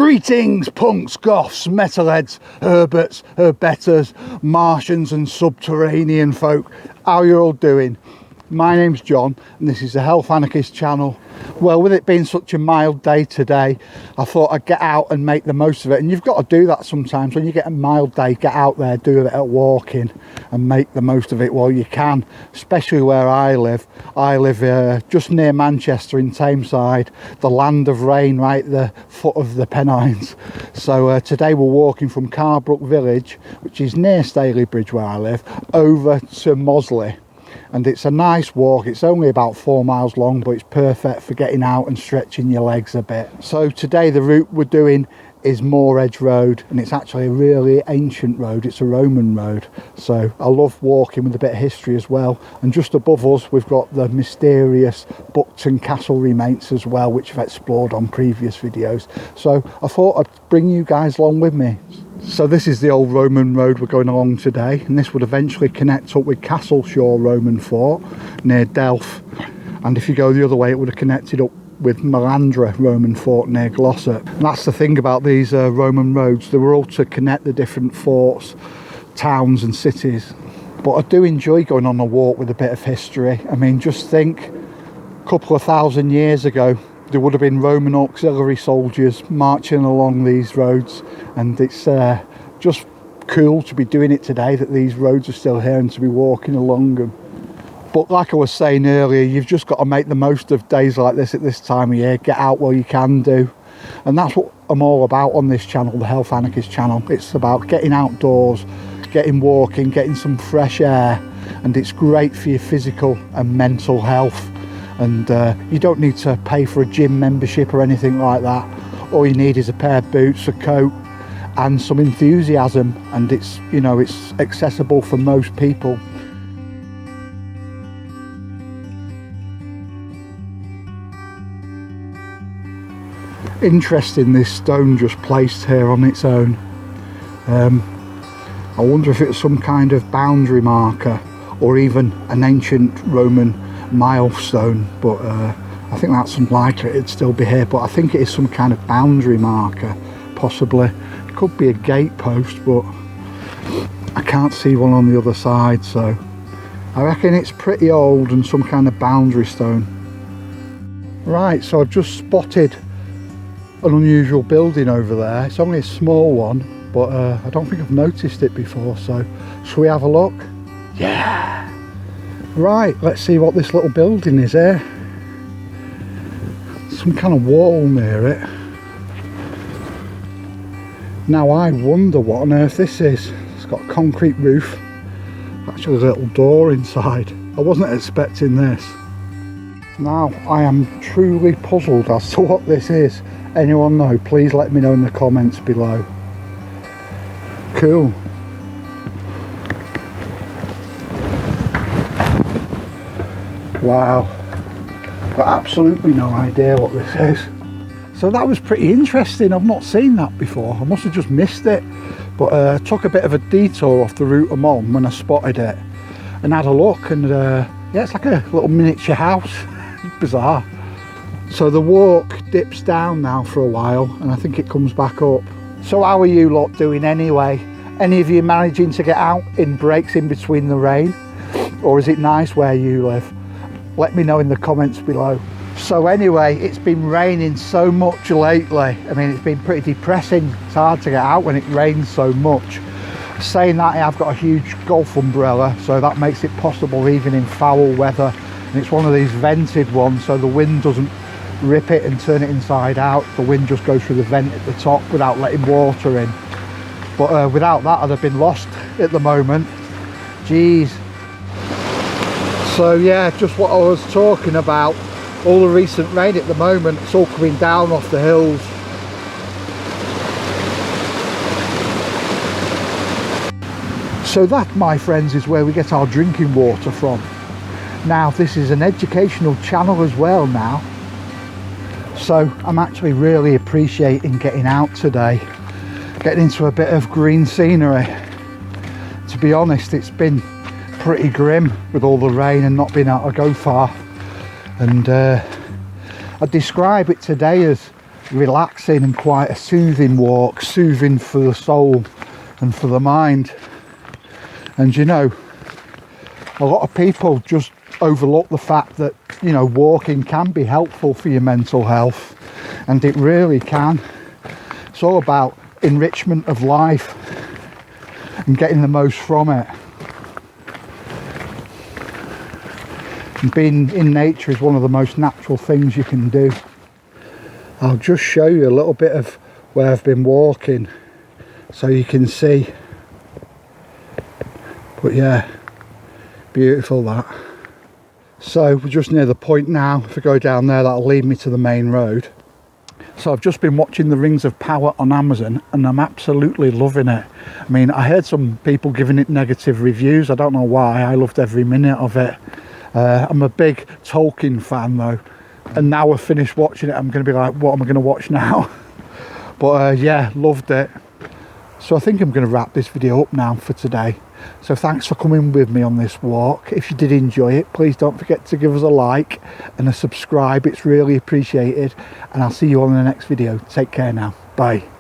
Greetings, punks, goths, metalheads, herberts, herbetters, Martians and subterranean folk. How you all doing? My name's John and this is the Health Anarchist channel. Well, with it being such a mild day today, I thought I'd get out and make the most of it. And you've got to do that sometimes. When you get a mild day, get out there, do a bit of walking and make the most of it while you can, especially where I live. I live just near Manchester in Tameside, the land of rain, right at the foot of the Pennines. So today we're walking from Carrbrook village, which is near Stalybridge where I live, over to Mosley. And it's a nice walk. It's only about 4 miles long, but it's perfect for getting out and stretching your legs a bit. So today the route we're doing is Moor Road, and it's actually a really ancient road. It's a Roman road, so I love walking with a bit of history as well. And just above us we've got the mysterious Buckton Castle remains as well, which I've explored on previous videos. So I thought I'd bring you guys along with me. So this is the old Roman road we're going along today, and this would eventually connect up with Castleshaw Roman Fort near Delft, and if you go the other way it would have connected up with Melandra Roman Fort near Glossop. And that's the thing about these Roman roads, they were all to connect the different forts, towns and cities. But I do enjoy going on a walk with a bit of history. I mean, just think, a couple of thousand years ago there would have been Roman auxiliary soldiers marching along these roads, and it's just cool to be doing it today, that these roads are still here and to be walking along them. But like I was saying earlier, you've just got to make the most of days like this at this time of year. Get out while you can do, and that's what I'm all about on this channel, the Health Anarchist channel. It's about getting outdoors, getting walking, getting some fresh air, and it's great for your physical and mental health. And you don't need to pay for a gym membership or anything like that. All you need is a pair of boots, a coat and some enthusiasm, and it's, you know, it's accessible for most people. Interesting, this stone just placed here on its own. I wonder if it's some kind of boundary marker or even an ancient Roman milestone, but I think that's unlikely. It'd still be here, but I think it is some kind of boundary marker, possibly. It could be a gate post, but I can't see one on the other side, so I reckon it's pretty old and some kind of boundary stone. Right, so I've just spotted an unusual building over there. It's only a small one, but I don't think I've noticed it before, so shall we have a look? Yeah! Right, let's see what this little building is here. Some kind of wall near it. Now I wonder what on earth this is. It's got a concrete roof. Actually there's a little door inside. I wasn't expecting this. Now I am truly puzzled as to what this is. Anyone know? Please let me know in the comments below. Cool. Wow, got absolutely no idea what this is. So that was pretty interesting. I've not seen that before. I must have just missed it, but I took a bit of a detour off the route I'm on when I spotted it and had a look, and yeah, it's like a little miniature house. Bizarre. So the walk dips down now for a while and I think it comes back up. So how are you lot doing anyway? Any of you managing to get out in breaks in between the rain, or is it nice where you live? Let me know in the comments below. So anyway, it's been raining so much lately. I mean, it's been pretty depressing. It's hard to get out when it rains so much. Saying that, I've got a huge golf umbrella, so that makes it possible even in foul weather. And it's one of these vented ones, so the wind doesn't rip it and turn it inside out. The wind just goes through the vent at the top without letting water in. But without that, I'd have been lost at the moment. Jeez. So yeah, just what I was talking about, all the recent rain at the moment, it's all coming down off the hills. So that, my friends, is where we get our drinking water from. Now this is an educational channel as well now, so I'm actually really appreciating getting out today, getting into a bit of green scenery. To be honest, it's been pretty grim with all the rain and not being able to go far, and I describe it today as relaxing and quite a soothing walk, soothing for the soul and for the mind. And you know, a lot of people just overlook the fact that, you know, walking can be helpful for your mental health, and it really can. It's all about enrichment of life and getting the most from it. And being in nature is one of the most natural things you can do. I'll just show you a little bit of where I've been walking so you can see. But yeah, beautiful that. So we're just near the point now. If I go down there, that'll lead me to the main road. So I've just been watching The Rings of Power on Amazon, and I'm absolutely loving it. I mean, I heard some people giving it negative reviews. I don't know why. I loved every minute of it. I'm a big Tolkien fan though, and now I've finished watching it, I'm going to be like, what am I going to watch now? But yeah, loved it. So I think I'm going to wrap this video up now for today. So thanks for coming with me on this walk. If you did enjoy it, please don't forget to give us a like and a subscribe. It's really appreciated, and I'll see you on the next video. Take care now. Bye.